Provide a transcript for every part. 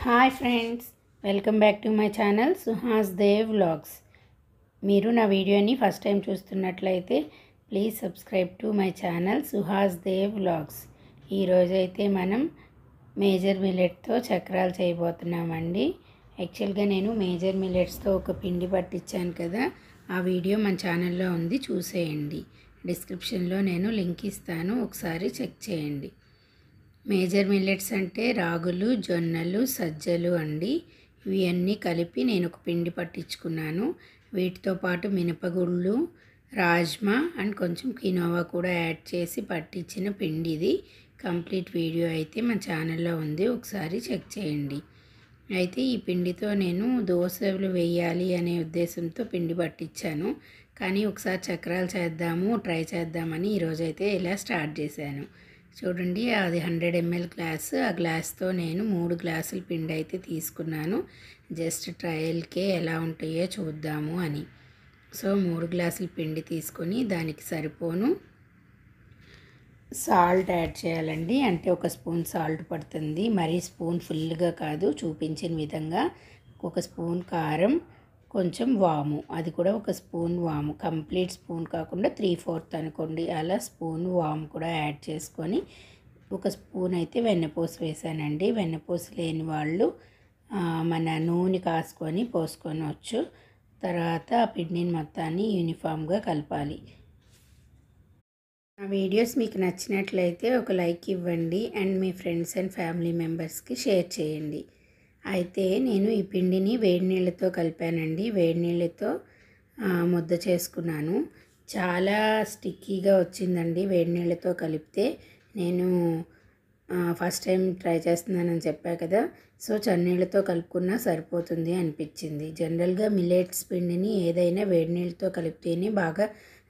Hi friends, welcome back to my channel Suhas Dev vlogs. మీరు నా వీడియోని ఫస్ట్ టైం చూస్తున్నట్లయితే please subscribe to my channel Suhas Dev vlogs. ఈరోజైతే మనం మేజర్ మిల్లెట్తో చక్రాలు చేయబోతున్నామండి. యాక్చువల్గా నేను మేజర్ మిల్లెట్స్తో ఒక పిండి పట్టించాను కదా, ఆ వీడియో మన ఛానల్లో ఉంది, చూసేయండి. డిస్క్రిప్షన్లో నేను లింక్ ఇస్తాను, ఒకసారి చెక్ చేయండి. మేజర్ మిల్లెట్స్ అంటే రాగులు, జొన్నలు, సజ్జలు అండి. ఇవి అన్నీ కలిపి నేను ఒక పిండి పట్టించుకున్నాను. వీటితో పాటు మినపగుళ్ళు, రాజ్మా అండ్ కొంచెం కినోవా కూడా యాడ్ చేసి పట్టించిన పిండి ఇది. కంప్లీట్ వీడియో అయితే మన ఛానల్లో ఉంది, ఒకసారి చెక్ చేయండి. అయితే ఈ పిండితో నేను దోశలు వేయాలి అనే ఉద్దేశంతో పిండి పట్టించాను. కానీ ఒకసారి చక్రాలు చేద్దాము, ట్రై చేద్దామని ఈరోజైతే ఇలా స్టార్ట్ చేశాను. చూడండి, అది 100 ml గ్లాసు. ఆ గ్లాస్తో నేను 3 గ్లాసుల పిండి అయితే తీసుకున్నాను. జస్ట్ ట్రయల్కే ఎలా ఉంటాయో చూద్దాము అని. సో 3 గ్లాసుల పిండి తీసుకొని దానికి సరిపోను సాల్ట్ యాడ్ చేయాలండి. అంటే 1 స్పూన్ సాల్ట్ పడుతుంది, మరీ స్పూన్ ఫుల్గా కాదు, చూపించిన విధంగా. 1 స్పూన్ కారం, కొంచెం వాము, అది కూడా 1 స్పూన్ వాము, కంప్లీట్ స్పూన్ కాకుండా 3/4 అనుకోండి, అలా స్పూన్ వాము కూడా యాడ్ చేసుకొని 1 స్పూన్ అయితే వెన్నపూస వేసానండి. వెన్నపూస లేని వాళ్ళు మన నూనె కాసుకొని పోసుకొనవచ్చు. తర్వాత ఆ పిండిని మొత్తాన్ని యూనిఫామ్గా కలపాలి. నా వీడియోస్ మీకు నచ్చినట్లయితే ఒక లైక్ ఇవ్వండి and me friends and family మెంబర్స్కి షేర్ చేయండి. అయితే నేను ఈ పిండిని వేడి నీళ్ళతో కలిపానండి. వేడి నీళ్ళతో ముద్ద చేసుకున్నాను. చాలా స్టిక్కీగా వచ్చిందండి వేడి నీళ్ళతో కలిపితే. నేను ఫస్ట్ టైం ట్రై చేస్తున్నానని చెప్పా కదా, సో చన్నీళ్ళతో కలుపుకున్నా సరిపోతుంది అనిపించింది. జనరల్గా మిల్లెట్స్ పిండిని ఏదైనా వేడి నీళ్ళతో కలిపితేనే బాగా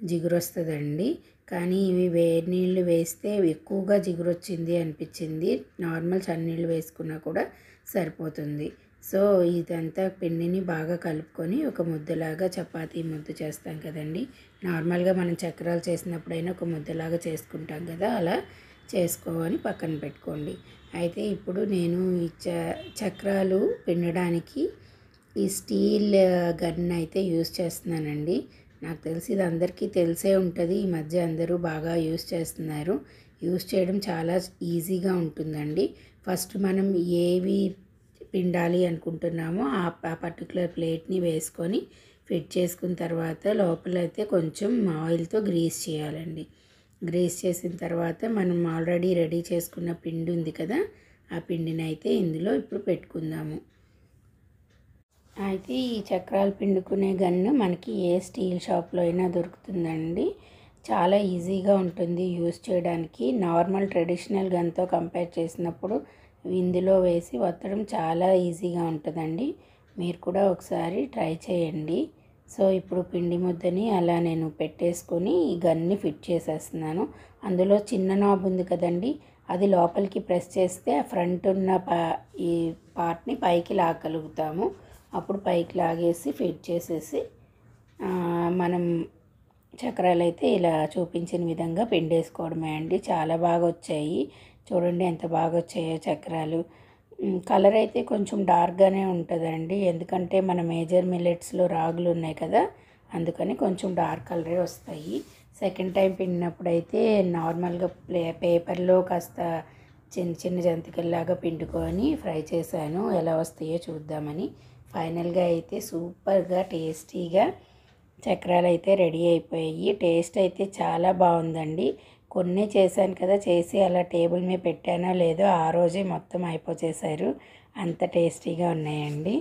జిగురు వస్తుందండి. కానీ ఇవి వేడి నీళ్ళు వేస్తే ఎక్కువగా జిగురు వచ్చింది అనిపించింది. నార్మల్ చన్నీళ్ళు వేసుకున్నా కూడా సరిపోతుంది. సో ఇదంతా పిండిని బాగా కలుపుకొని ఒక ముద్దలాగా, చపాతీ ముద్ద చేస్తాం కదండి, నార్మల్గా మనం చక్రాలు చేసినప్పుడైనా ఒక ముద్దలాగా చేసుకుంటాం కదా, అలా చేసుకోవాలి, పక్కన పెట్టుకోండి. అయితే ఇప్పుడు నేను ఈ చక్రాలు పిండడానికి ఈ స్టీల్ గన్ అయితే యూజ్ చేస్తున్నానండి. నాకు తెలిసి ఇది అందరికీ తెలిసే ఉంటుంది, ఈ మధ్య అందరూ బాగా యూజ్ చేస్తున్నారు. యూజ్ చేయడం చాలా ఈజీగా ఉంటుందండి. ఫస్ట్ మనం ఏవి పిండాలి అనుకుంటున్నామో ఆ పర్టికులర్ ప్లేట్ని వేసుకొని ఫిట్ చేసుకున్న తర్వాత లోపలైతే కొంచెం ఆయిల్తో గ్రీస్ చేయాలండి. గ్రీస్ చేసిన తర్వాత మనం ఆల్రెడీ రెడీ చేసుకున్న పిండి ఉంది కదా, ఆ పిండిని అయితే ఇందులో ఇప్పుడు పెట్టుకుందాము. అయితే ఈ చక్రాలు పిండుకునే గన్ను మనకి ఏ స్టీల్ షాప్లో అయినా దొరుకుతుందండి. చాలా ఈజీగా ఉంటుంది యూజ్ చేయడానికి. నార్మల్ ట్రెడిషనల్ గన్తో కంపేర్ చేసినప్పుడు ఇందులో వేసి వత్తడం చాలా ఈజీగా ఉంటుందండి. మీరు కూడా ఒకసారి ట్రై చేయండి. సో ఇప్పుడు పిండి ముద్దని అలా నేను పెట్టేసుకొని ఈ గన్ని ఫిట్ చేసేస్తున్నాను. అందులో చిన్న నాబ్ ఉంది కదండి, అది లోపలికి ప్రెస్ చేస్తే ఆ ఫ్రంట్ ఉన్న ఈ పార్ట్ని పైకి లాగలుగుతాము. అప్పుడు పైకి లాగేసి ఫిట్ చేసేసి మనం చక్రాలు అయితే ఇలా చూపించిన విధంగా పిండేసుకోవడమే అండి. చాలా బాగా వచ్చాయి, చూడండి ఎంత బాగా వచ్చాయో చక్రాలు. కలర్ అయితే కొంచెం డార్క్గానే ఉంటుందండి, ఎందుకంటే మన మేజర్ మిల్లెట్స్లో రాగులు ఉన్నాయి కదా, అందుకని కొంచెం డార్క్ కలరే వస్తాయి. సెకండ్ టైం పిండినప్పుడు అయితే నార్మల్గా పేపర్లో కాస్త చిన్న చిన్న జంతికల్లాగా పిండుకొని ఫ్రై చేశాను, ఎలా వస్తాయో చూద్దామని. ఫైనల్గా అయితే సూపర్గా టేస్టీగా చక్రాలు అయితే రెడీ అయిపోయాయి. టేస్ట్ అయితే చాలా బాగుందండి. కొన్ని చేశాను కదా, చేసి అలా టేబుల్ మీద పెట్టానో లేదో ఆ రోజే మొత్తం అయిపోచేశారు, అంత టేస్టీగా ఉన్నాయండి.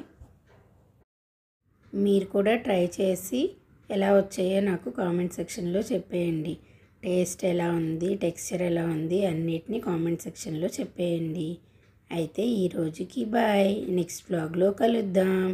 మీరు కూడా ట్రై చేసి ఎలా వచ్చాయో నాకు కామెంట్ సెక్షన్లో చెప్పేయండి. టేస్ట్ ఎలా ఉంది, టెక్స్చర్ ఎలా ఉంది, అన్నిటినీ కామెంట్ సెక్షన్లో చెప్పేయండి. అయితే ఈ రోజుకి బాయ్, నెక్స్ట్ వ్లాగ్లో కలుద్దాం.